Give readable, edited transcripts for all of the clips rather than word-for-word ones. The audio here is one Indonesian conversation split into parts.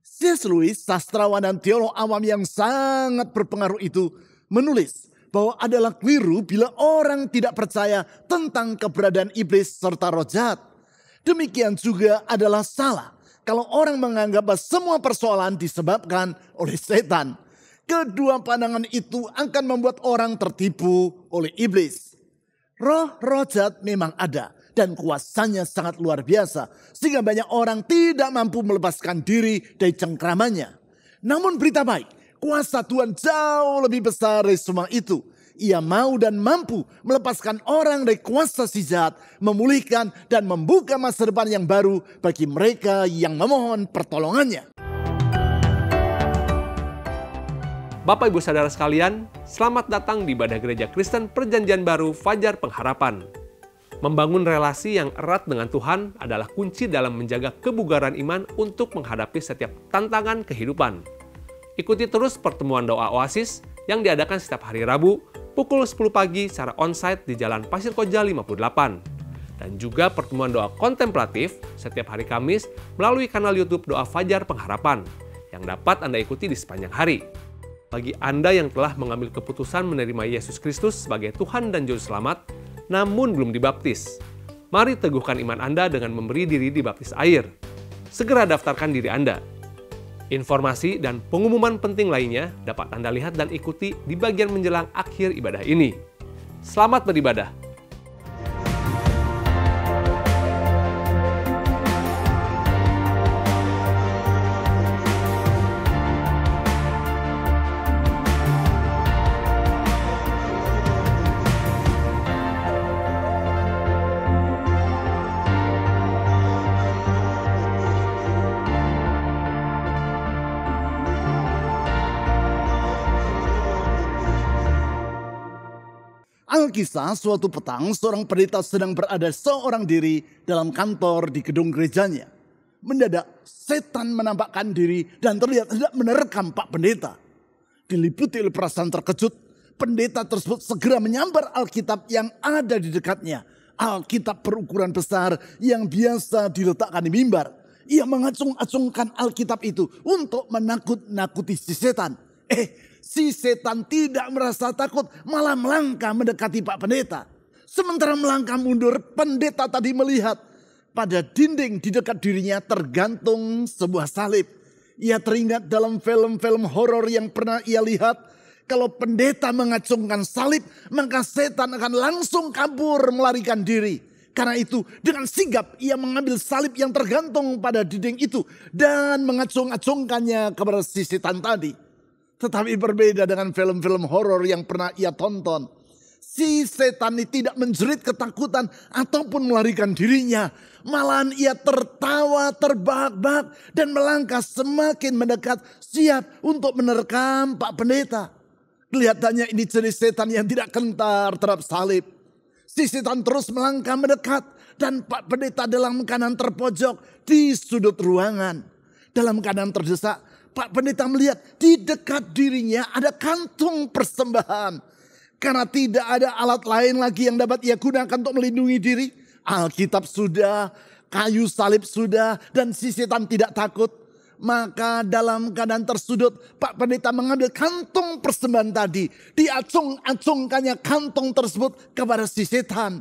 C.S. Lewis, sastrawan dan teolog awam yang sangat berpengaruh itu, menulis bahwa adalah keliru bila orang tidak percaya tentang keberadaan iblis serta roh jahat. Demikian juga adalah salah kalau orang menganggap bahwa semua persoalan disebabkan oleh setan. Kedua pandangan itu akan membuat orang tertipu oleh iblis. Roh jahat memang ada dan kuasanya sangat luar biasa, sehingga banyak orang tidak mampu melepaskan diri dari cengkramannya. Namun berita baik, kuasa Tuhan jauh lebih besar dari semua itu. Ia mau dan mampu melepaskan orang dari kuasa si jahat, memulihkan dan membuka masa depan yang baru bagi mereka yang memohon pertolongannya. Bapak Ibu Saudara sekalian, selamat datang di ibadah Gereja Kristen Perjanjian Baru Fajar Pengharapan. Membangun relasi yang erat dengan Tuhan adalah kunci dalam menjaga kebugaran iman untuk menghadapi setiap tantangan kehidupan. Ikuti terus pertemuan doa Oasis yang diadakan setiap hari Rabu pukul 10 pagi secara onsite di Jalan Pasir Koja 58. Dan juga pertemuan doa kontemplatif setiap hari Kamis melalui kanal YouTube Doa Fajar Pengharapan yang dapat Anda ikuti di sepanjang hari. Bagi Anda yang telah mengambil keputusan menerima Yesus Kristus sebagai Tuhan dan Juru Selamat, namun belum dibaptis, mari teguhkan iman Anda dengan memberi diri dibaptis air. Segera daftarkan diri Anda. Informasi dan pengumuman penting lainnya dapat Anda lihat dan ikuti di bagian menjelang akhir ibadah ini. Selamat beribadah. Alkisah, suatu petang seorang pendeta sedang berada seorang diri dalam kantor di gedung gerejanya. Mendadak setan menampakkan diri dan terlihat hendak menerkam Pak Pendeta. Diliputi oleh perasaan terkejut, pendeta tersebut segera menyambar Alkitab yang ada di dekatnya. Alkitab berukuran besar yang biasa diletakkan di mimbar. Ia mengacung-acungkan Alkitab itu untuk menakut-nakuti si setan. Si setan tidak merasa takut, malah melangkah mendekati Pak Pendeta. Sementara melangkah mundur, pendeta tadi melihat pada dinding di dekat dirinya tergantung sebuah salib. Ia teringat dalam film-film horor yang pernah ia lihat, kalau pendeta mengacungkan salib, maka setan akan langsung kabur melarikan diri. Karena itu, dengan sigap ia mengambil salib yang tergantung pada dinding itu dan mengacung-acungkannya kepada si setan tadi. Tetapi berbeda dengan film-film horor yang pernah ia tonton. Si setan ini tidak menjerit ketakutan ataupun melarikan dirinya. Malahan ia tertawa terbahak-bahak dan melangkah semakin mendekat, siap untuk menerkam Pak Pendeta. Kelihatannya ini jenis setan yang tidak gentar terhadap salib. Si setan terus melangkah mendekat dan Pak Pendeta dalam keadaan terpojok di sudut ruangan. Dalam keadaan terdesak, Pak Pendeta melihat di dekat dirinya ada kantung persembahan. Karena tidak ada alat lain lagi yang dapat ia gunakan untuk melindungi diri. Alkitab sudah, kayu salib sudah, dan si setan tidak takut. Maka dalam keadaan tersudut, Pak Pendeta mengambil kantung persembahan tadi. Diacung-acungkannya kantung tersebut kepada si setan.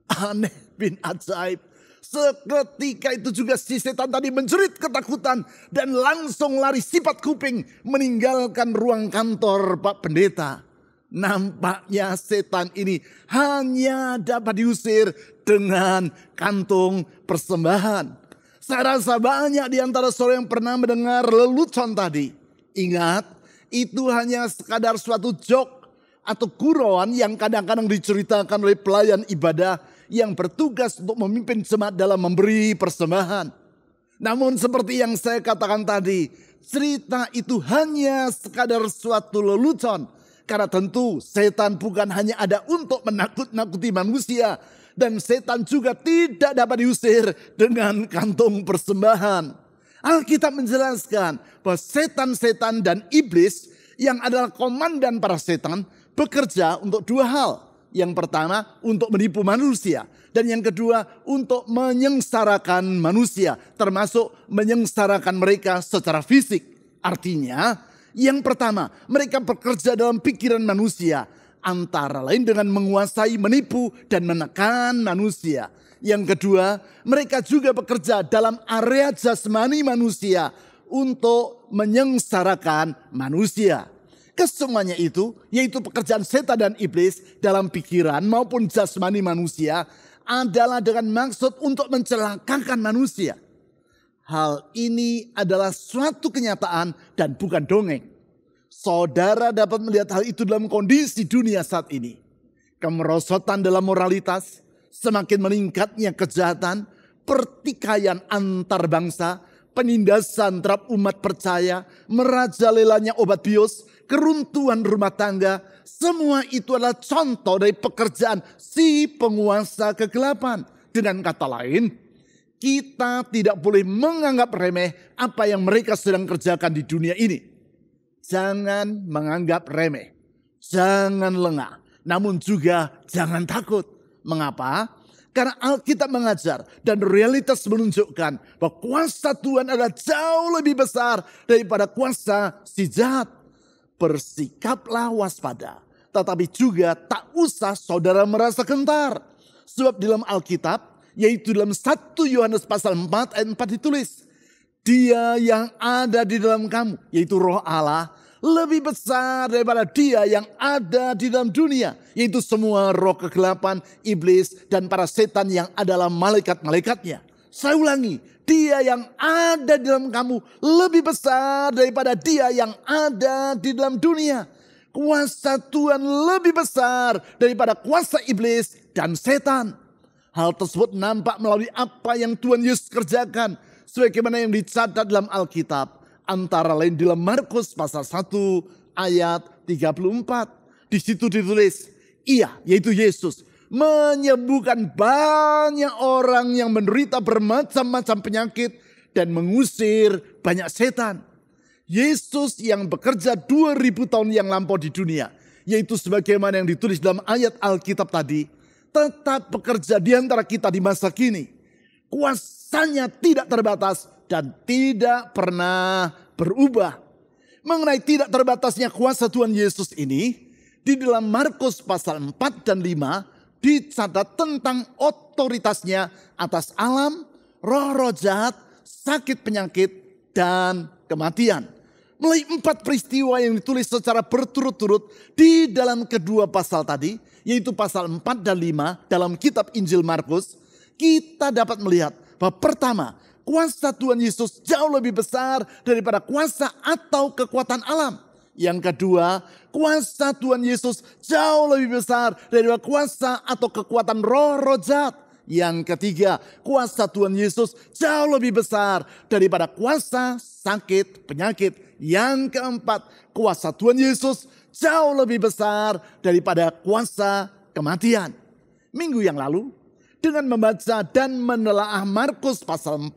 Aneh bin ajaib. Seketika itu juga si setan tadi menjerit ketakutan dan langsung lari sifat kuping meninggalkan ruang kantor Pak Pendeta. Nampaknya setan ini hanya dapat diusir dengan kantung persembahan. Saya rasa banyak di antara saudara yang pernah mendengar lelucon tadi. Ingat, itu hanya sekadar suatu joke atau gurauan yang kadang-kadang diceritakan oleh pelayan ibadah yang bertugas untuk memimpin jemaat dalam memberi persembahan. Namun seperti yang saya katakan tadi, cerita itu hanya sekadar suatu lelucon. Karena tentu setan bukan hanya ada untuk menakut-nakuti manusia. Dan setan juga tidak dapat diusir dengan kantung persembahan. Alkitab menjelaskan bahwa setan-setan dan iblis yang adalah komandan para setan bekerja untuk dua hal. Yang pertama untuk menipu manusia. Dan yang kedua untuk menyengsarakan manusia. Termasuk menyengsarakan mereka secara fisik. Artinya yang pertama mereka bekerja dalam pikiran manusia. Antara lain dengan menguasai, menipu dan menekan manusia. Yang kedua mereka juga bekerja dalam area jasmani manusia. Untuk menyengsarakan manusia. Kesemuanya itu, yaitu pekerjaan setan dan iblis dalam pikiran maupun jasmani manusia, adalah dengan maksud untuk mencelakakan manusia. Hal ini adalah suatu kenyataan dan bukan dongeng. Saudara dapat melihat hal itu dalam kondisi dunia saat ini. Kemerosotan dalam moralitas, semakin meningkatnya kejahatan, pertikaian antar bangsa, penindasan terhadap umat percaya, merajalelanya obat bius, keruntuhan rumah tangga, semua itu adalah contoh dari pekerjaan si penguasa kegelapan. Dengan kata lain, kita tidak boleh menganggap remeh apa yang mereka sedang kerjakan di dunia ini. Jangan menganggap remeh, jangan lengah, namun juga jangan takut. Mengapa? Karena Alkitab mengajar dan realitas menunjukkan bahwa kuasa Tuhan adalah jauh lebih besar daripada kuasa si jahat. Bersikaplah waspada, tetapi juga tak usah saudara merasa gentar. Sebab di dalam Alkitab, yaitu dalam 1 Yohanes pasal 4 ayat 4 ditulis, Dia yang ada di dalam kamu, yaitu Roh Allah, lebih besar daripada dia yang ada di dalam dunia. Yaitu semua roh kegelapan, iblis, dan para setan yang adalah malaikat-malaikatnya. Saya ulangi, dia yang ada di dalam kamu lebih besar daripada dia yang ada di dalam dunia. Kuasa Tuhan lebih besar daripada kuasa iblis dan setan. Hal tersebut nampak melalui apa yang Tuhan Yesus kerjakan. Sebagaimana yang dicatat dalam Alkitab. Antara lain dalam Markus pasal 1 ayat 34. Di situ ditulis, Ia, yaitu Yesus, menyembuhkan banyak orang yang menderita bermacam-macam penyakit dan mengusir banyak setan. Yesus yang bekerja 2000 tahun yang lampau di dunia, yaitu sebagaimana yang ditulis dalam ayat Alkitab tadi, tetap bekerja di antara kita di masa kini. Kuasanya tidak terbatas dan tidak pernah berubah. Mengenai tidak terbatasnya kuasa Tuhan Yesus ini, di dalam Markus pasal 4 dan 5 dicatat tentang otoritasnya atas alam, roh-roh jahat, sakit penyakit, dan kematian. Mulai 4 peristiwa yang ditulis secara berturut-turut di dalam kedua pasal tadi, yaitu pasal 4 dan 5 dalam kitab Injil Markus, kita dapat melihat bahwa pertama, kuasa Tuhan Yesus jauh lebih besar daripada kuasa atau kekuatan alam. Yang kedua, kuasa Tuhan Yesus jauh lebih besar daripada kuasa atau kekuatan roh-roh jahat. Yang ketiga, kuasa Tuhan Yesus jauh lebih besar daripada kuasa sakit penyakit. Yang keempat, kuasa Tuhan Yesus jauh lebih besar daripada kuasa kematian. Minggu yang lalu, dengan membaca dan menelaah Markus pasal 4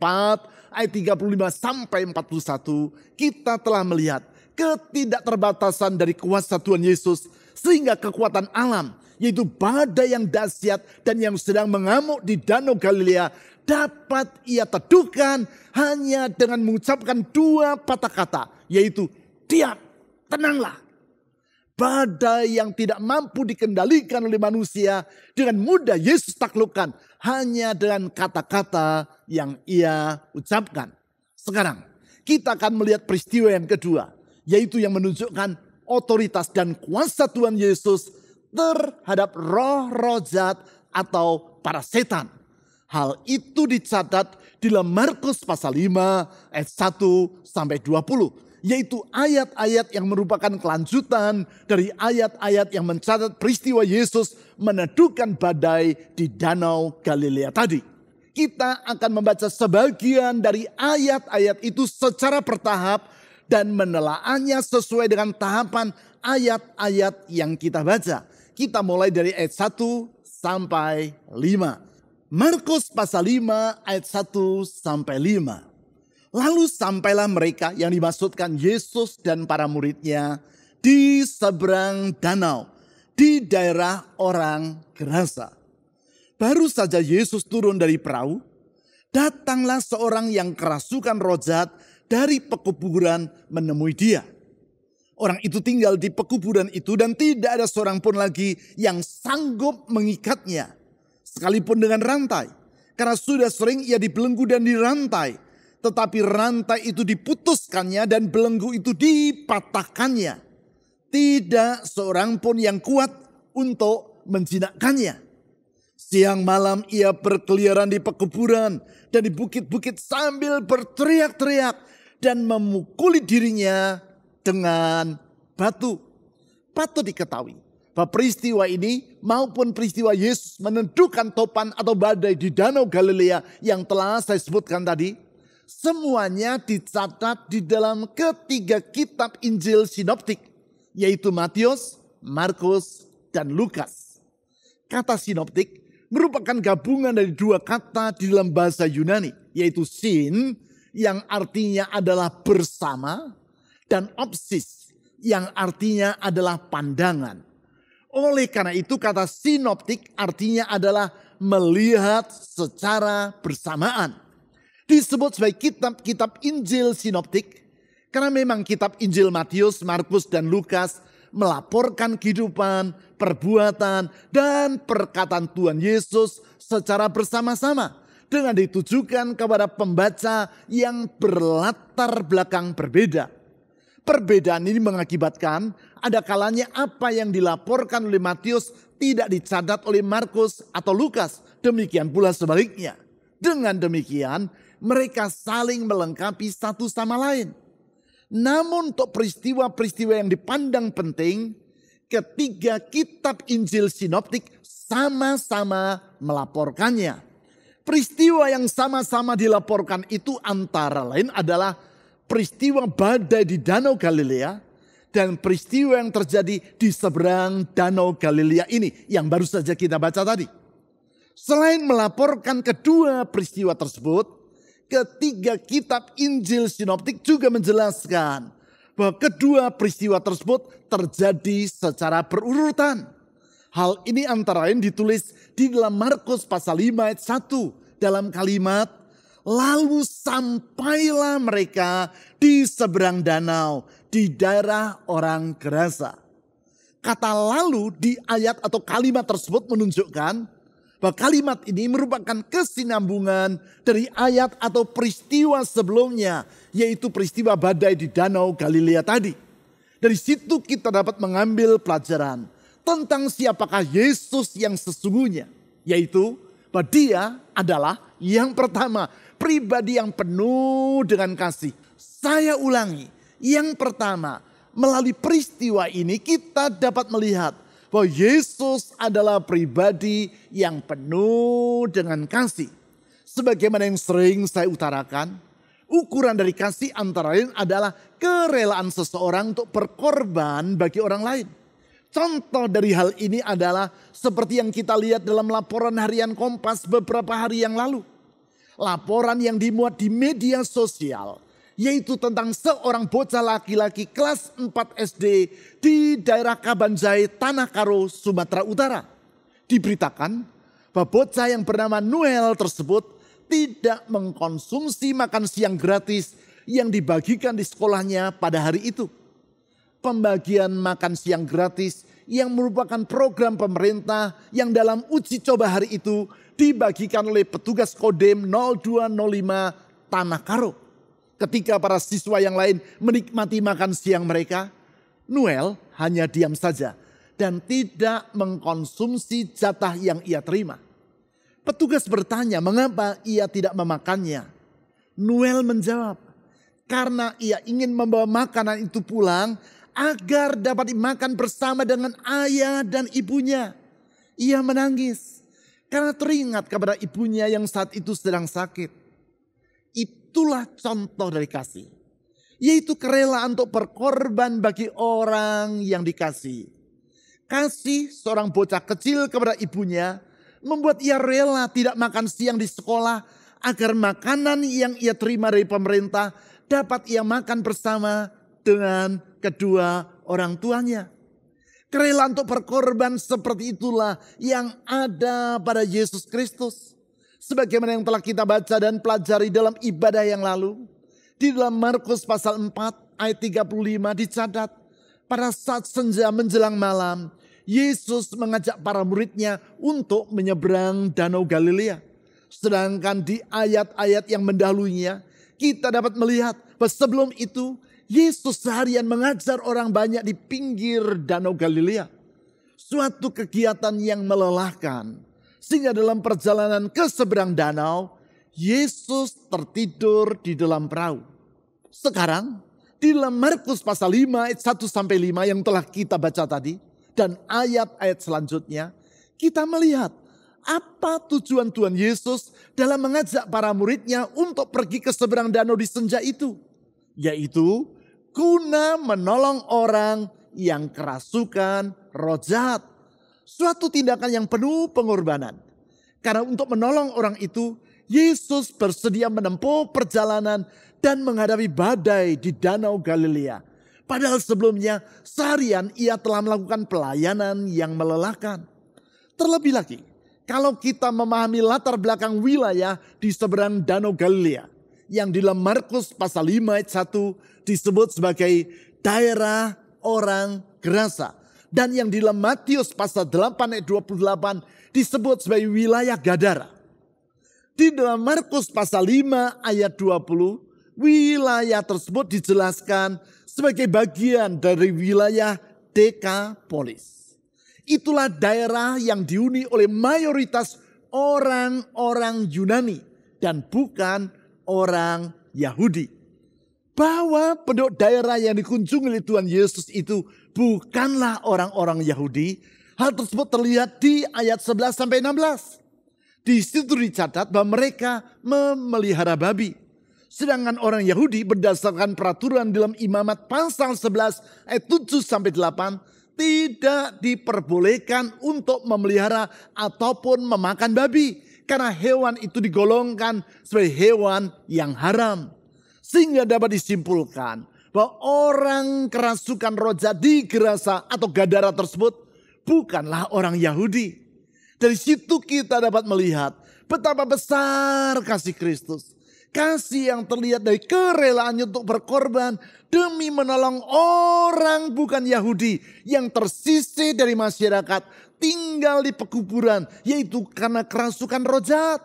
ayat 35 sampai 41, kita telah melihat ketidakterbatasan dari kuasa Tuhan Yesus sehingga kekuatan alam, yaitu badai yang dahsyat dan yang sedang mengamuk di Danau Galilea, dapat ia teduhkan hanya dengan mengucapkan 2 patah kata, yaitu diam, tenanglah. Badai yang tidak mampu dikendalikan oleh manusia dengan mudah Yesus taklukkan hanya dengan kata-kata yang ia ucapkan. Sekarang kita akan melihat peristiwa yang kedua, yaitu yang menunjukkan otoritas dan kuasa Tuhan Yesus terhadap roh-roh jahat atau para setan. Hal itu dicatat di dalam Markus pasal 5 ayat 1 sampai 20. Yaitu ayat-ayat yang merupakan kelanjutan dari ayat-ayat yang mencatat peristiwa Yesus meneduhkan badai di Danau Galilea tadi. Kita akan membaca sebagian dari ayat-ayat itu secara bertahap dan menelaahnya sesuai dengan tahapan ayat-ayat yang kita baca. Kita mulai dari ayat 1 sampai 5. Markus pasal 5 ayat 1 sampai 5. Lalu sampailah mereka yang dimaksudkan Yesus dan para muridnya di seberang danau, di daerah orang Gerasa. Baru saja Yesus turun dari perahu, datanglah seorang yang kerasukan roh jahat dari pekuburan menemui dia. Orang itu tinggal di pekuburan itu dan tidak ada seorang pun lagi yang sanggup mengikatnya, sekalipun dengan rantai. Karena sudah sering ia dibelenggu dan dirantai, tetapi rantai itu diputuskannya dan belenggu itu dipatahkannya. Tidak seorang pun yang kuat untuk menjinakkannya. Siang malam ia berkeliaran di pekuburan dan di bukit-bukit sambil berteriak-teriak dan memukuli dirinya dengan batu. Patut diketahui bahwa peristiwa ini maupun peristiwa Yesus menentukan topan atau badai di Danau Galilea yang telah saya sebutkan tadi, semuanya dicatat di dalam ketiga kitab Injil sinoptik, yaitu Matius, Markus, dan Lukas. Kata sinoptik merupakan gabungan dari dua kata di dalam bahasa Yunani, yaitu sin yang artinya adalah bersama dan opsis yang artinya adalah pandangan. Oleh karena itu kata sinoptik artinya adalah melihat secara bersamaan. Disebut sebagai kitab-kitab Injil sinoptik karena memang kitab Injil Matius, Markus, dan Lukas melaporkan kehidupan, perbuatan, dan perkataan Tuhan Yesus secara bersama-sama dengan ditujukan kepada pembaca yang berlatar belakang berbeda. Perbedaan ini mengakibatkan ada kalanya apa yang dilaporkan oleh Matius tidak dicatat oleh Markus atau Lukas. Demikian pula sebaliknya. Dengan demikian mereka saling melengkapi satu sama lain. Namun untuk peristiwa-peristiwa yang dipandang penting, ketiga kitab Injil sinoptik sama-sama melaporkannya. Peristiwa yang sama-sama dilaporkan itu antara lain adalah peristiwa badai di Danau Galilea dan peristiwa yang terjadi di seberang Danau Galilea ini yang baru saja kita baca tadi. Selain melaporkan kedua peristiwa tersebut, ketiga kitab Injil sinoptik juga menjelaskan bahwa kedua peristiwa tersebut terjadi secara berurutan. Hal ini antara lain ditulis di dalam Markus pasal 5 ayat 1 dalam kalimat, lalu sampailah mereka di seberang danau di daerah orang Gerasa. Kata lalu di ayat atau kalimat tersebut menunjukkan bahwa kalimat ini merupakan kesinambungan dari ayat atau peristiwa sebelumnya, yaitu peristiwa badai di Danau Galilea tadi. Dari situ kita dapat mengambil pelajaran tentang siapakah Yesus yang sesungguhnya, yaitu bahwa dia adalah yang pertama, pribadi yang penuh dengan kasih. Saya ulangi, yang pertama, melalui peristiwa ini kita dapat melihat bahwa Yesus adalah pribadi yang penuh dengan kasih. Sebagaimana yang sering saya utarakan, ukuran dari kasih antara lain adalah kerelaan seseorang untuk berkorban bagi orang lain. Contoh dari hal ini adalah seperti yang kita lihat dalam laporan harian Kompas beberapa hari yang lalu. Laporan yang dimuat di media sosial, yaitu tentang seorang bocah laki-laki kelas 4 SD di daerah Kabanjai, Tanah Karo, Sumatera Utara. Diberitakan bahwa bocah yang bernama Noel tersebut tidak mengkonsumsi makan siang gratis yang dibagikan di sekolahnya pada hari itu. Pembagian makan siang gratis yang merupakan program pemerintah yang dalam uji coba hari itu dibagikan oleh petugas Kodim 0205 Tanah Karo. Ketika para siswa yang lain menikmati makan siang mereka, Noel hanya diam saja dan tidak mengkonsumsi jatah yang ia terima. Petugas bertanya mengapa ia tidak memakannya. Noel menjawab, karena ia ingin membawa makanan itu pulang agar dapat dimakan bersama dengan ayah dan ibunya. Ia menangis karena teringat kepada ibunya yang saat itu sedang sakit. Itulah contoh dari kasih, yaitu kerelaan untuk berkorban bagi orang yang dikasihi. Kasih seorang bocah kecil kepada ibunya membuat ia rela tidak makan siang di sekolah agar makanan yang ia terima dari pemerintah dapat ia makan bersama dengan kedua orang tuanya. Kerelaan untuk berkorban seperti itulah yang ada pada Yesus Kristus. Sebagaimana yang telah kita baca dan pelajari dalam ibadah yang lalu. Di dalam Markus pasal 4 ayat 35 dicatat. Pada saat senja menjelang malam, Yesus mengajak para muridnya untuk menyeberang Danau Galilea. Sedangkan di ayat-ayat yang mendahulunya, kita dapat melihat bahwa sebelum itu Yesus seharian mengajar orang banyak di pinggir Danau Galilea. Suatu kegiatan yang melelahkan. Sehingga dalam perjalanan ke seberang danau, Yesus tertidur di dalam perahu. Sekarang di dalam Markus pasal 5 ayat 1 sampai 5 yang telah kita baca tadi. Dan ayat-ayat selanjutnya, kita melihat apa tujuan Tuhan Yesus dalam mengajak para muridnya untuk pergi ke seberang danau di senja itu. Yaitu guna menolong orang yang kerasukan roh jahat. Suatu tindakan yang penuh pengorbanan. Karena untuk menolong orang itu, Yesus bersedia menempuh perjalanan dan menghadapi badai di Danau Galilea. Padahal sebelumnya seharian ia telah melakukan pelayanan yang melelahkan. Terlebih lagi, kalau kita memahami latar belakang wilayah di seberang Danau Galilea. Yang di dalam Markus pasal 5 ayat 1 disebut sebagai daerah orang Gerasa. Dan yang di dalam Matius pasal 8 ayat 28 disebut sebagai wilayah Gadara. Di dalam Markus pasal 5 ayat 20, wilayah tersebut dijelaskan sebagai bagian dari wilayah Dekapolis. Itulah daerah yang dihuni oleh mayoritas orang-orang Yunani dan bukan orang Yahudi. Bahwa penduduk daerah yang dikunjungi oleh Tuhan Yesus itu bukanlah orang-orang Yahudi. Hal tersebut terlihat di ayat 11 sampai 16. Di situ dicatat bahwa mereka memelihara babi. Sedangkan orang Yahudi berdasarkan peraturan dalam Imamat pasal 11 ayat 7 sampai 8 tidak diperbolehkan untuk memelihara ataupun memakan babi. Karena hewan itu digolongkan sebagai hewan yang haram. Sehingga dapat disimpulkan bahwa orang kerasukan roh jahat di Gerasa atau Gadara tersebut bukanlah orang Yahudi. Dari situ kita dapat melihat betapa besar kasih Kristus. Kasih yang terlihat dari kerelaannya untuk berkorban demi menolong orang bukan Yahudi yang tersisih dari masyarakat, tinggal di pekuburan, yaitu karena kerasukan roh jahat.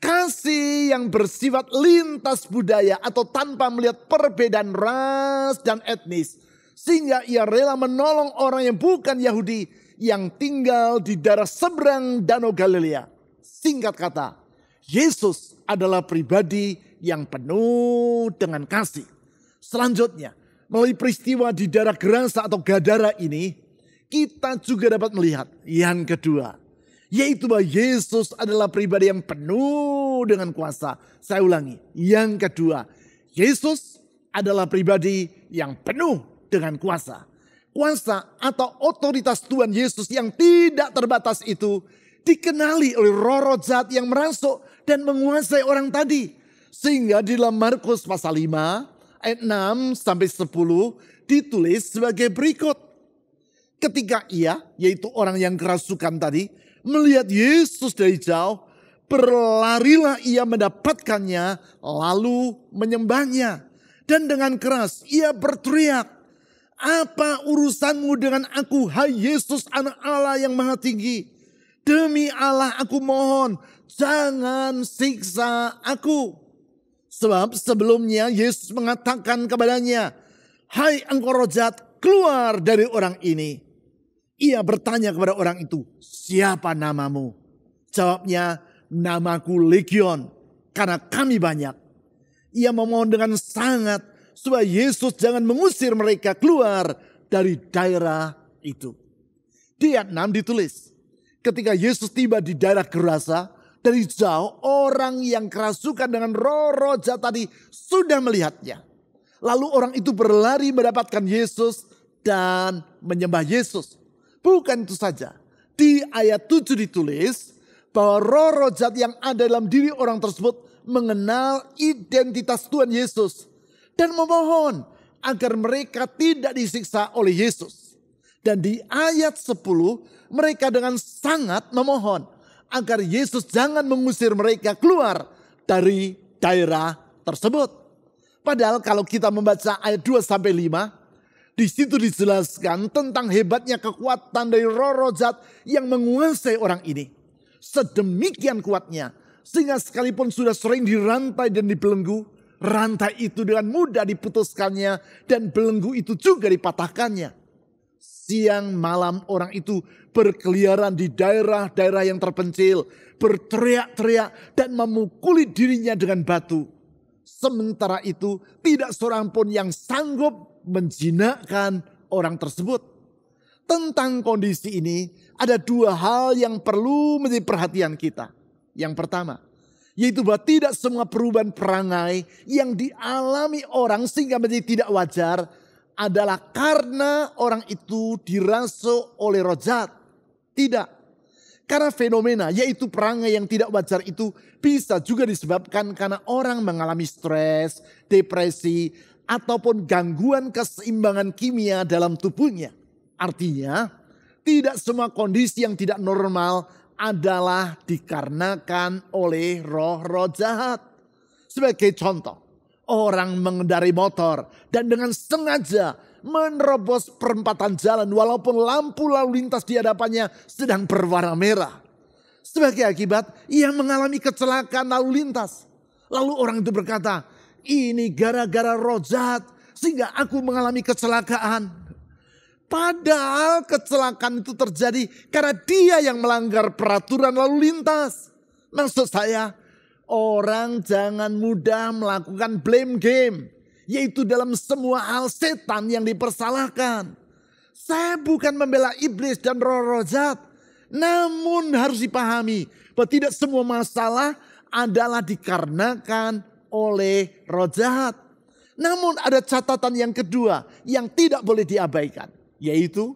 Kasih yang bersifat lintas budaya atau tanpa melihat perbedaan ras dan etnis. Sehingga ia rela menolong orang yang bukan Yahudi yang tinggal di daerah seberang Danau Galilea. Singkat kata, Yesus adalah pribadi yang penuh dengan kasih. Selanjutnya, melalui peristiwa di daerah Gerasa atau Gadara ini, kita juga dapat melihat yang kedua. Yaitu bahwa Yesus adalah pribadi yang penuh dengan kuasa. Saya ulangi, yang kedua. Yesus adalah pribadi yang penuh dengan kuasa. Kuasa atau otoritas Tuhan Yesus yang tidak terbatas itu dikenali oleh roh-roh jahat yang merasuk dan menguasai orang tadi. Sehingga di dalam Markus pasal 5 ayat 6 sampai 10 ditulis sebagai berikut. Ketika ia, yaitu orang yang kerasukan tadi, melihat Yesus dari jauh, berlarilah ia mendapatkannya lalu menyembahnya. Dan dengan keras ia berteriak, "Apa urusanmu dengan aku, hai Yesus anak Allah yang maha tinggi? Demi Allah aku mohon, jangan siksa aku." Sebab sebelumnya Yesus mengatakan kepadanya, "Hai engkau roh jahat, keluar dari orang ini." Ia bertanya kepada orang itu, "Siapa namamu?" Jawabnya, "Namaku Legion, karena kami banyak." Ia memohon dengan sangat supaya Yesus jangan mengusir mereka keluar dari daerah itu. Di ayat 6 ditulis, ketika Yesus tiba di daerah Gerasa, dari jauh orang yang kerasukan dengan roh-roh jahat tadi sudah melihatnya. Lalu orang itu berlari mendapatkan Yesus dan menyembah Yesus. Bukan itu saja. Di ayat 7 ditulis bahwa roh-roh jahat yang ada dalam diri orang tersebut mengenal identitas Tuhan Yesus. Dan memohon agar mereka tidak disiksa oleh Yesus. Dan di ayat 10 mereka dengan sangat memohon agar Yesus jangan mengusir mereka keluar dari daerah tersebut. Padahal kalau kita membaca ayat 2-5, di situ dijelaskan tentang hebatnya kekuatan dari roh-roh jahat yang menguasai orang ini. Sedemikian kuatnya, sehingga sekalipun sudah sering dirantai dan dibelenggu, rantai itu dengan mudah diputuskannya dan belenggu itu juga dipatahkannya. Siang malam orang itu berkeliaran di daerah-daerah yang terpencil, berteriak-teriak dan memukuli dirinya dengan batu. Sementara itu tidak seorang pun yang sanggup menjinakkan orang tersebut. Tentang kondisi ini ada dua hal yang perlu menjadi perhatian kita. Yang pertama, yaitu bahwa tidak semua perubahan perangai yang dialami orang sehingga menjadi tidak wajar adalah karena orang itu dirasuki oleh roh jahat. Tidak. Karena fenomena yaitu perangai yang tidak wajar itu bisa juga disebabkan karena orang mengalami stres, depresi, ataupun gangguan keseimbangan kimia dalam tubuhnya. Artinya tidak semua kondisi yang tidak normal adalah dikarenakan oleh roh-roh jahat. Sebagai contoh, orang mengendarai motor dan dengan sengaja menerobos perempatan jalan walaupun lampu lalu lintas di hadapannya sedang berwarna merah. Sebagai akibat, ia mengalami kecelakaan lalu lintas. Lalu orang itu berkata, ini gara-gara roh jahat sehingga aku mengalami kecelakaan. Padahal kecelakaan itu terjadi karena dia yang melanggar peraturan lalu lintas. Maksud saya, orang jangan mudah melakukan blame game. Yaitu dalam semua hal setan yang dipersalahkan. Saya bukan membela iblis dan roh-roh jahat. Namun harus dipahami bahwa tidak semua masalah adalah dikarenakan oleh roh jahat. Namun ada catatan yang kedua yang tidak boleh diabaikan. Yaitu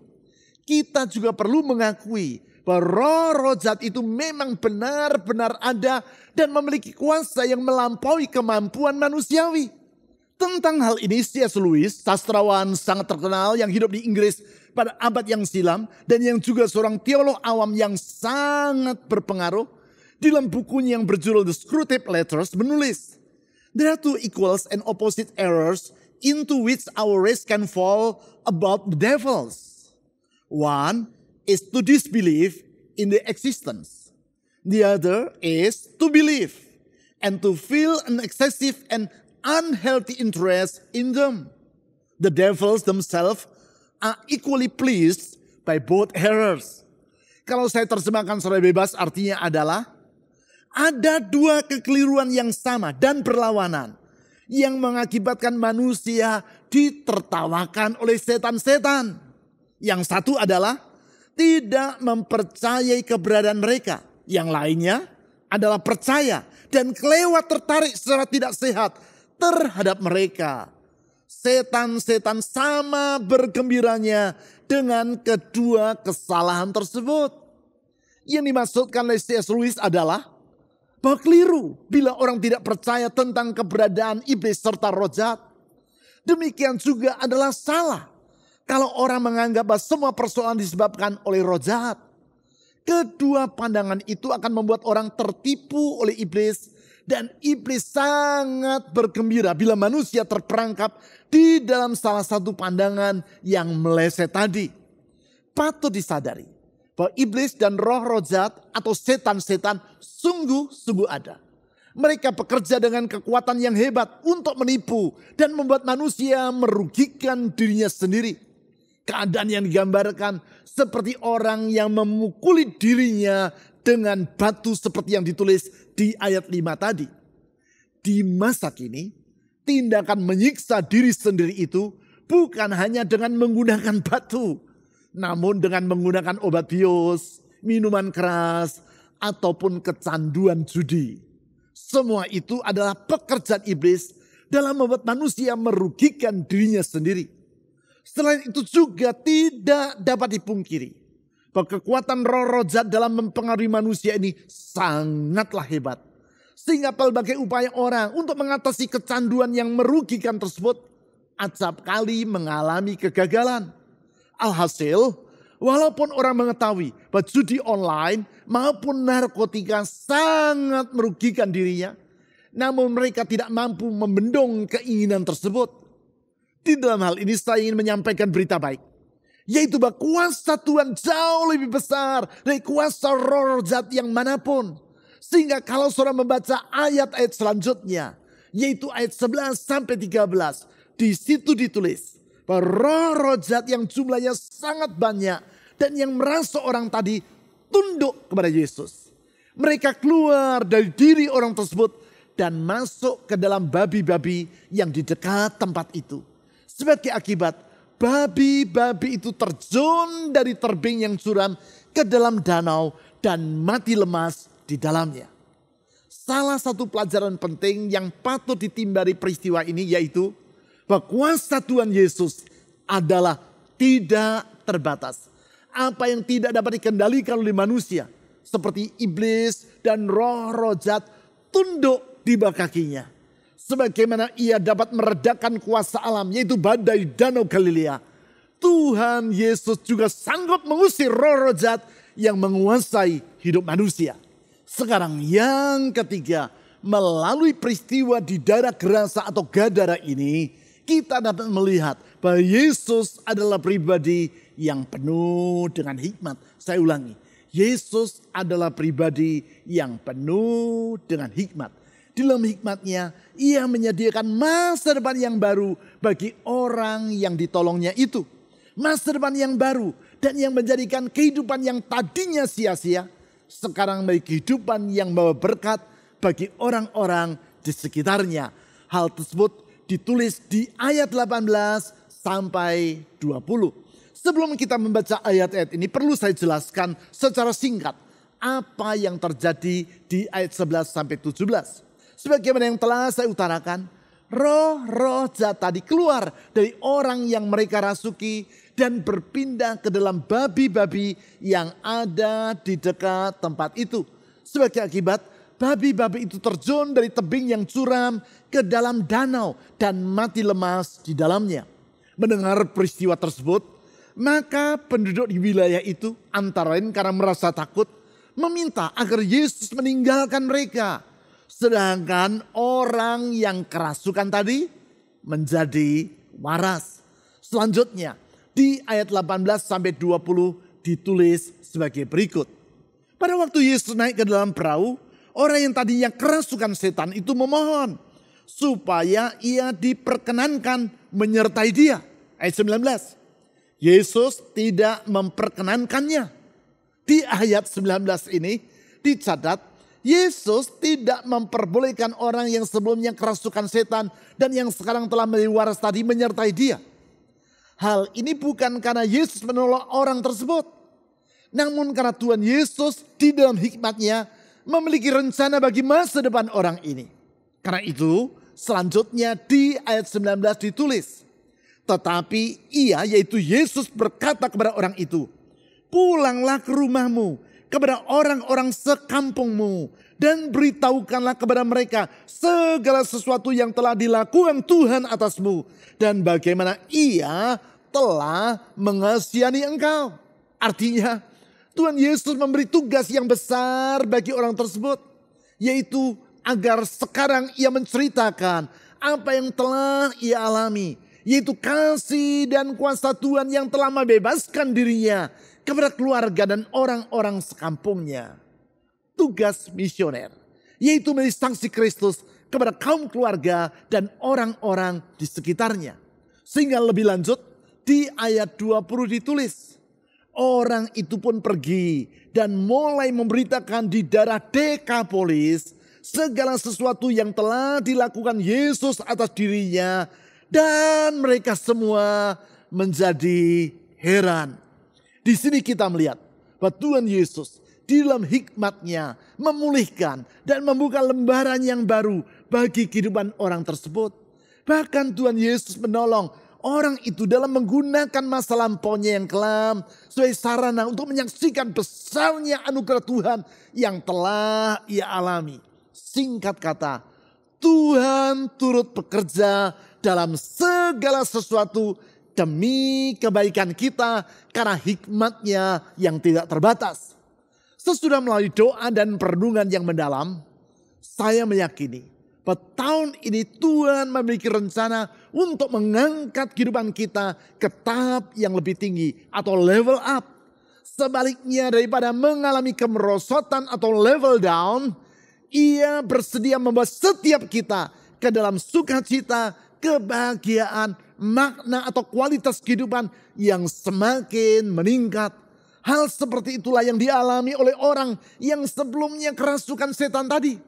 kita juga perlu mengakui bahwa roh-roh jahat itu memang benar-benar ada dan memiliki kuasa yang melampaui kemampuan manusiawi. Tentang hal ini C.S. Lewis, sastrawan sangat terkenal yang hidup di Inggris pada abad yang silam dan yang juga seorang teolog awam yang sangat berpengaruh, dalam bukunya yang berjudul The Screwtape Letters menulis, "There are two equals and opposite errors into which our race can fall about the devils. One is to disbelieve in the existence. The other is to believe and to feel an excessive and unhealthy interest in them. The devils themselves are equally pleased by both errors." Kalau saya terjemahkan secara bebas artinya adalah ada dua kekeliruan yang sama dan berlawanan yang mengakibatkan manusia ditertawakan oleh setan-setan. Yang satu adalah tidak mempercayai keberadaan mereka. Yang lainnya adalah percaya dan kelewat tertarik secara tidak sehat terhadap mereka. Setan-setan sama bergembiranya dengan kedua kesalahan tersebut. Yang dimaksudkan oleh C.S. Lewis adalah bahwa keliru bila orang tidak percaya tentang keberadaan iblis serta roh jahat. Demikian juga adalah salah kalau orang menganggap bahwa semua persoalan disebabkan oleh roh jahat. Kedua pandangan itu akan membuat orang tertipu oleh iblis. Dan iblis sangat bergembira bila manusia terperangkap di dalam salah satu pandangan yang meleset tadi. Patut disadari bahwa iblis dan roh-roh jahat atau setan-setan sungguh-sungguh ada. Mereka bekerja dengan kekuatan yang hebat untuk menipu dan membuat manusia merugikan dirinya sendiri. Keadaan yang digambarkan seperti orang yang memukuli dirinya dengan batu seperti yang ditulis di ayat 5 tadi. Di masa kini, tindakan menyiksa diri sendiri itu bukan hanya dengan menggunakan batu, namun dengan menggunakan obat bius, minuman keras, ataupun kecanduan judi. Semua itu adalah pekerjaan iblis dalam membuat manusia merugikan dirinya sendiri. Selain itu juga tidak dapat dipungkiri bahwa kekuatan roh-roh jahat dalam mempengaruhi manusia ini sangatlah hebat. Sehingga pelbagai upaya orang untuk mengatasi kecanduan yang merugikan tersebut acap kali mengalami kegagalan. Alhasil, walaupun orang mengetahui bahwa judi online maupun narkotika sangat merugikan dirinya, namun mereka tidak mampu membendung keinginan tersebut. Di dalam hal ini saya ingin menyampaikan berita baik, yaitu bahwa kuasa Tuhan jauh lebih besar dari kuasa roh jahat yang manapun. Sehingga kalau saudara membaca ayat-ayat selanjutnya, yaitu ayat 11 sampai 13, di situ ditulis bahwa roh-roh jahat yang jumlahnya sangat banyak dan yang merasa orang tadi tunduk kepada Yesus. Mereka keluar dari diri orang tersebut dan masuk ke dalam babi-babi yang di dekat tempat itu. Sebagai akibat, babi-babi itu terjun dari tebing yang curam ke dalam danau dan mati lemas di dalamnya. Salah satu pelajaran penting yang patut ditimbari peristiwa ini yaitu bahwa kuasa Tuhan Yesus adalah tidak terbatas. Apa yang tidak dapat dikendalikan oleh manusia, seperti iblis dan roh-roh jahat, tunduk di bawah kakinya. Sebagaimana ia dapat meredakan kuasa alam, yaitu badai Danau Galilea, Tuhan Yesus juga sanggup mengusir roh-roh jahat yang menguasai hidup manusia. Sekarang yang ketiga, melalui peristiwa di daerah Gerasa atau Gadara ini, kita dapat melihat bahwa Yesus adalah pribadi yang penuh dengan hikmat. Saya ulangi, Yesus adalah pribadi yang penuh dengan hikmat. Di dalam hikmatnya, ia menyediakan masa depan yang baru bagi orang yang ditolongnya itu. Masa depan yang baru dan yang menjadikan kehidupan yang tadinya sia-sia, sekarang menjadi kehidupan yang membawa berkat bagi orang-orang di sekitarnya. Hal tersebut ditulis di ayat 18 sampai 20. Sebelum kita membaca ayat-ayat ini, perlu saya jelaskan secara singkat apa yang terjadi di ayat 11 sampai 17. Sebagaimana yang telah saya utarakan, roh-roh jahat tadi keluar dari orang yang mereka rasuki dan berpindah ke dalam babi-babi yang ada di dekat tempat itu. Sebagai akibat, babi-babi itu terjun dari tebing yang curam ke dalam danau dan mati lemas di dalamnya. Mendengar peristiwa tersebut, maka penduduk di wilayah itu antara lain karena merasa takut, meminta agar Yesus meninggalkan mereka. Sedangkan orang yang kerasukan tadi menjadi waras. Selanjutnya, di ayat 18 sampai 20 ditulis sebagai berikut. Pada waktu Yesus naik ke dalam perahu, orang yang tadinya kerasukan setan itu memohon supaya ia diperkenankan menyertai dia. Ayat 19. Yesus tidak memperkenankannya. Di ayat 19 ini dicatat, Yesus tidak memperbolehkan orang yang sebelumnya kerasukan setan dan yang sekarang telah menjadi waras tadi menyertai dia. Hal ini bukan karena Yesus menolak orang tersebut, namun karena Tuhan Yesus di dalam hikmatnya memiliki rencana bagi masa depan orang ini. Karena itu selanjutnya di ayat 19 ditulis, tetapi ia yaitu Yesus berkata kepada orang itu, pulanglah ke rumahmu, kepada orang-orang sekampungmu, dan beritahukanlah kepada mereka segala sesuatu yang telah dilakukan Tuhan atasmu dan bagaimana ia telah mengasihani engkau. Artinya Tuhan Yesus memberi tugas yang besar bagi orang tersebut, yaitu agar sekarang ia menceritakan apa yang telah ia alami, yaitu kasih dan kuasa Tuhan yang telah membebaskan dirinya kepada keluarga dan orang-orang sekampungnya. Tugas misioner, yaitu menjadi saksi Kristus kepada kaum keluarga dan orang-orang di sekitarnya. Sehingga lebih lanjut di ayat 20 ditulis, orang itu pun pergi dan mulai memberitakan di daerah Dekapolis segala sesuatu yang telah dilakukan Yesus atas dirinya, dan mereka semua menjadi heran. Di sini kita melihat bahwa Tuhan Yesus di dalam hikmatnya memulihkan dan membuka lembaran yang baru bagi kehidupan orang tersebut. Bahkan Tuhan Yesus menolong orang itu dalam menggunakan masa lampaunya yang kelam sebagai sarana untuk menyaksikan besarnya anugerah Tuhan yang telah ia alami. Singkat kata, Tuhan turut bekerja dalam segala sesuatu demi kebaikan kita karena hikmat-Nya yang tidak terbatas. Sesudah melalui doa dan perenungan yang mendalam, saya meyakini bahwa tahun ini Tuhan memiliki rencana untuk mengangkat kehidupan kita ke tahap yang lebih tinggi atau level up. Sebaliknya daripada mengalami kemerosotan atau level down, Ia bersedia membawa setiap kita ke dalam sukacita, kebahagiaan, makna atau kualitas kehidupan yang semakin meningkat. Hal seperti itulah yang dialami oleh orang yang sebelumnya kerasukan setan tadi.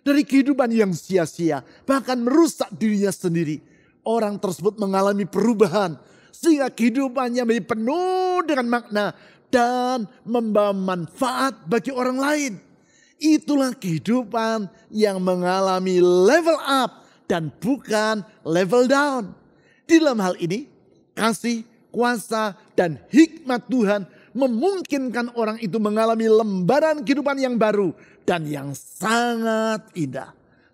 Dari kehidupan yang sia-sia, bahkan merusak dirinya sendiri. Orang tersebut mengalami perubahan sehingga kehidupannya menjadi penuh dengan makna dan membawa manfaat bagi orang lain. Itulah kehidupan yang mengalami level up dan bukan level down. Di dalam hal ini, kasih, kuasa, dan hikmat Tuhan memungkinkan orang itu mengalami lembaran kehidupan yang baru dan yang sangat indah.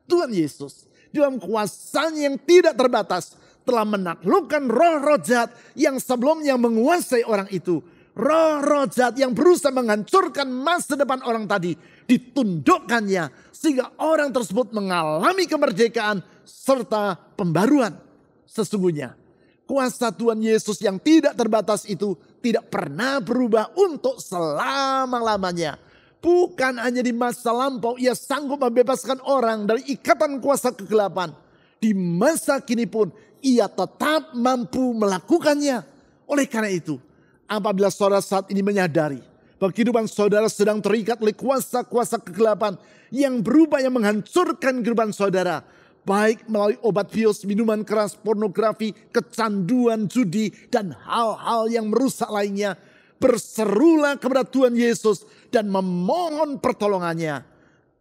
Tuhan Yesus dalam kuasa-Nya yang tidak terbatas telah menaklukkan roh-roh jahat yang sebelumnya menguasai orang itu. Roh-roh jahat yang berusaha menghancurkan masa depan orang tadi ditundukkannya sehingga orang tersebut mengalami kemerdekaan serta pembaruan. Sesungguhnya kuasa Tuhan Yesus yang tidak terbatas itu tidak pernah berubah untuk selama-lamanya. Bukan hanya di masa lampau Ia sanggup membebaskan orang dari ikatan kuasa kegelapan. Di masa kini pun Ia tetap mampu melakukannya. Oleh karena itu, apabila saudara saat ini menyadari bahwa kehidupan saudara sedang terikat oleh kuasa-kuasa kegelapan yang berupaya menghancurkan kehidupan saudara, baik melalui obat bius, minuman keras, pornografi, kecanduan, judi, dan hal-hal yang merusak lainnya, berserulah kepada Tuhan Yesus dan memohon pertolongannya.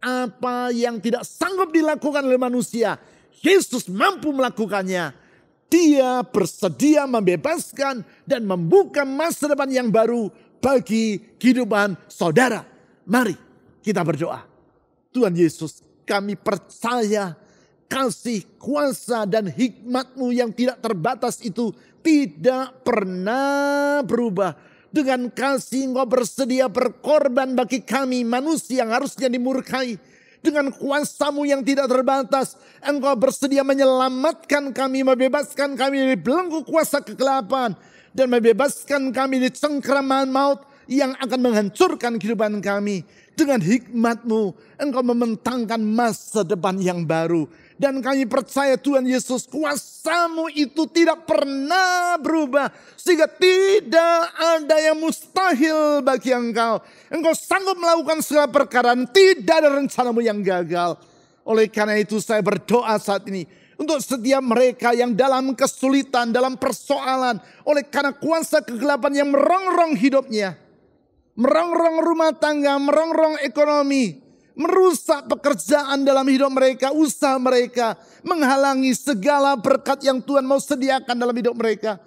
Apa yang tidak sanggup dilakukan oleh manusia, Yesus mampu melakukannya. Dia bersedia membebaskan dan membuka masa depan yang baru bagi kehidupan saudara. Mari kita berdoa. Tuhan Yesus, kami percaya kasih, kuasa, dan hikmat-Mu yang tidak terbatas itu tidak pernah berubah. Dengan kasih Engkau bersedia berkorban bagi kami manusia yang harusnya dimurkai. Dengan kuasa-Mu yang tidak terbatas, Engkau bersedia menyelamatkan kami, membebaskan kami dari belenggu kuasa kegelapan. Dan membebaskan kami dari cengkraman maut yang akan menghancurkan kehidupan kami. Dengan hikmat-Mu, Engkau membentangkan masa depan yang baru. Dan kami percaya Tuhan Yesus, kuasa-Mu itu tidak pernah berubah. Sehingga tidak ada yang mustahil bagi Engkau. Engkau sanggup melakukan segala perkara, tidak ada rencana-Mu yang gagal. Oleh karena itu saya berdoa saat ini untuk setiap mereka yang dalam kesulitan, dalam persoalan. Oleh karena kuasa kegelapan yang merongrong hidupnya. Merongrong rumah tangga, merongrong ekonomi. Merusak pekerjaan dalam hidup mereka, usaha mereka. Menghalangi segala berkat yang Tuhan mau sediakan dalam hidup mereka.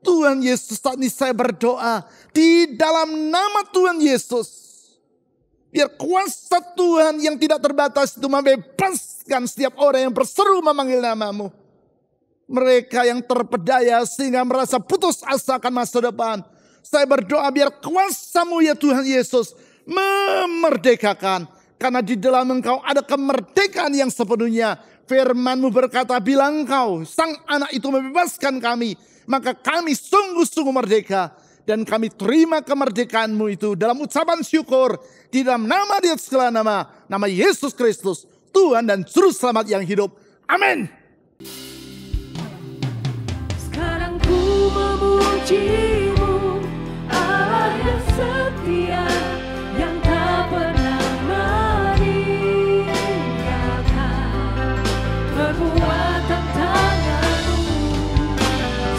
Tuhan Yesus, saat ini saya berdoa di dalam nama Tuhan Yesus. Biar kuasa Tuhan yang tidak terbatas itu membebaskan setiap orang yang berseru memanggil nama-Mu. Mereka yang terpedaya sehingga merasa putus asa akan masa depan. Saya berdoa biar kuasa-Mu ya Tuhan Yesus memerdekakan. Karena di dalam Engkau ada kemerdekaan yang sepenuhnya. Firman-Mu berkata, bila Engkau Sang Anak itu membebaskan kami, maka kami sungguh-sungguh merdeka. Dan kami terima kemerdekaan-Mu itu dalam ucapan syukur. Di dalam nama dia segala nama. Nama Yesus Kristus, Tuhan dan Juru Selamat yang hidup. Amin. Sekarang ku memuji-Mu, Allah yang setia, yang tak pernah meninggalkan perbuatan tangan-Mu.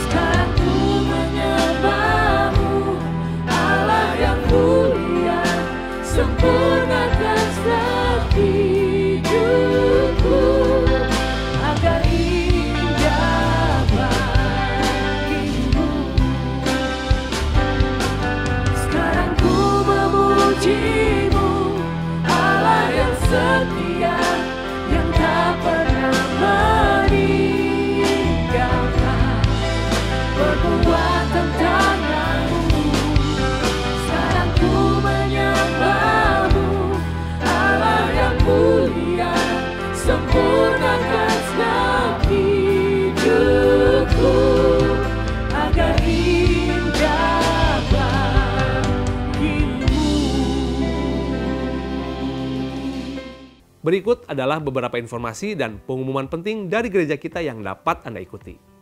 Sekarang ku menyembah-Mu, Allah yang mulia, sempurnakan setiap hidupku agar indah bagimu. Sekarang ku Berikut adalah beberapa informasi dan pengumuman penting dari gereja kita yang dapat Anda ikuti.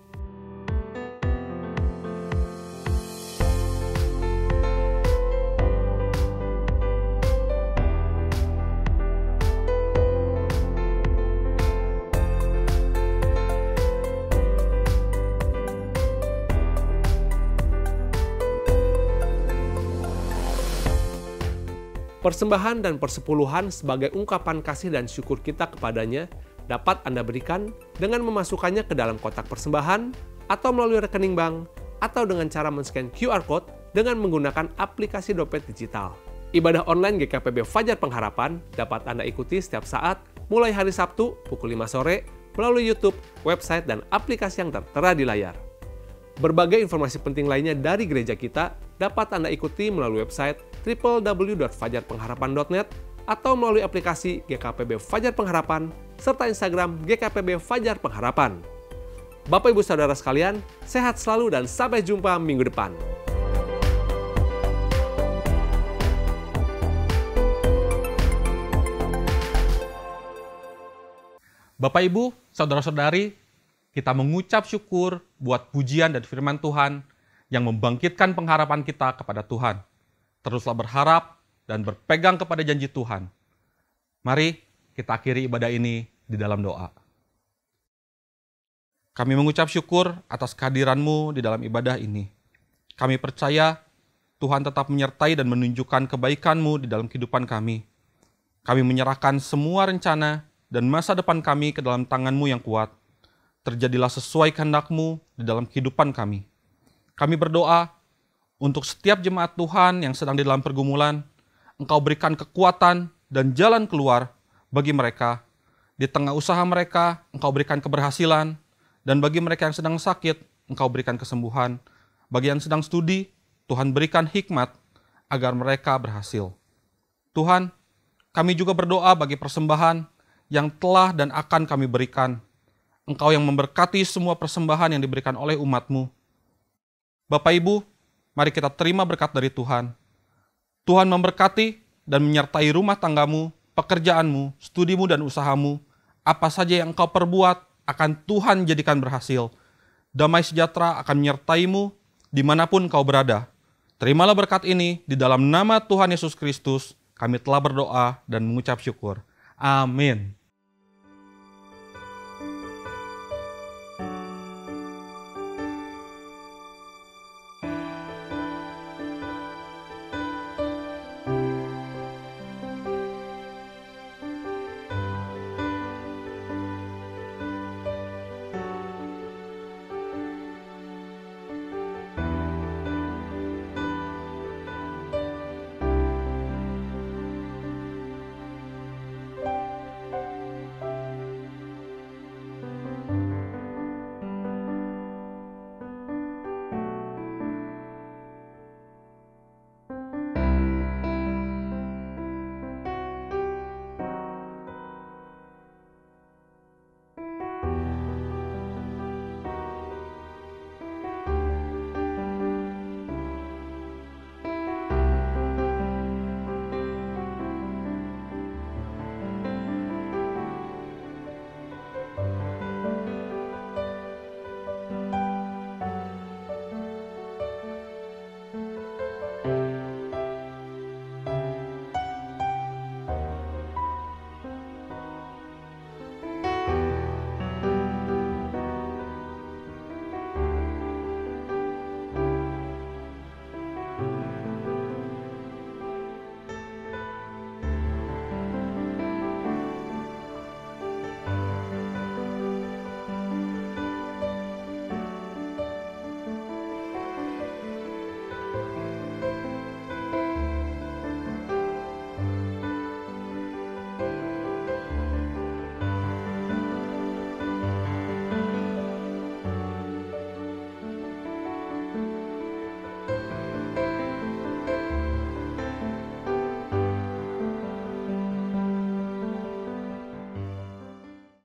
Persembahan dan persepuluhan sebagai ungkapan kasih dan syukur kita kepadanya dapat Anda berikan dengan memasukkannya ke dalam kotak persembahan atau melalui rekening bank atau dengan cara men-scan QR Code dengan menggunakan aplikasi dompet digital. Ibadah online GKPB Fajar Pengharapan dapat Anda ikuti setiap saat mulai hari Sabtu pukul 5 sore melalui YouTube, website, dan aplikasi yang tertera di layar. Berbagai informasi penting lainnya dari gereja kita dapat Anda ikuti melalui website www.fajarpengharapan.net atau melalui aplikasi GKPB Fajar Pengharapan serta Instagram GKPB Fajar Pengharapan. Bapak Ibu Saudara sekalian, sehat selalu dan sampai jumpa minggu depan. Bapak Ibu, Saudara-saudari, kita mengucap syukur buat pujian dan firman Tuhan yang membangkitkan pengharapan kita kepada Tuhan. Teruslah berharap dan berpegang kepada janji Tuhan. Mari kita akhiri ibadah ini di dalam doa. Kami mengucap syukur atas kehadiran-Mu di dalam ibadah ini. Kami percaya Tuhan tetap menyertai dan menunjukkan kebaikan-Mu di dalam kehidupan kami. Kami menyerahkan semua rencana dan masa depan kami ke dalam tangan-Mu yang kuat. Terjadilah sesuai kehendak-Mu di dalam kehidupan kami. Kami berdoa untuk setiap jemaat Tuhan yang sedang di dalam pergumulan, Engkau berikan kekuatan dan jalan keluar bagi mereka. Di tengah usaha mereka, Engkau berikan keberhasilan, dan bagi mereka yang sedang sakit, Engkau berikan kesembuhan. Bagi yang sedang studi, Tuhan berikan hikmat agar mereka berhasil. Tuhan, kami juga berdoa bagi persembahan yang telah dan akan kami berikan. Engkau yang memberkati semua persembahan yang diberikan oleh umat-Mu. Bapak Ibu, mari kita terima berkat dari Tuhan. Tuhan memberkati dan menyertai rumah tanggamu, pekerjaanmu, studimu dan usahamu. Apa saja yang engkau perbuat akan Tuhan jadikan berhasil. Damai sejahtera akan menyertaimu dimanapun kau berada. Terimalah berkat ini di dalam nama Tuhan Yesus Kristus. Kami telah berdoa dan mengucap syukur. Amin.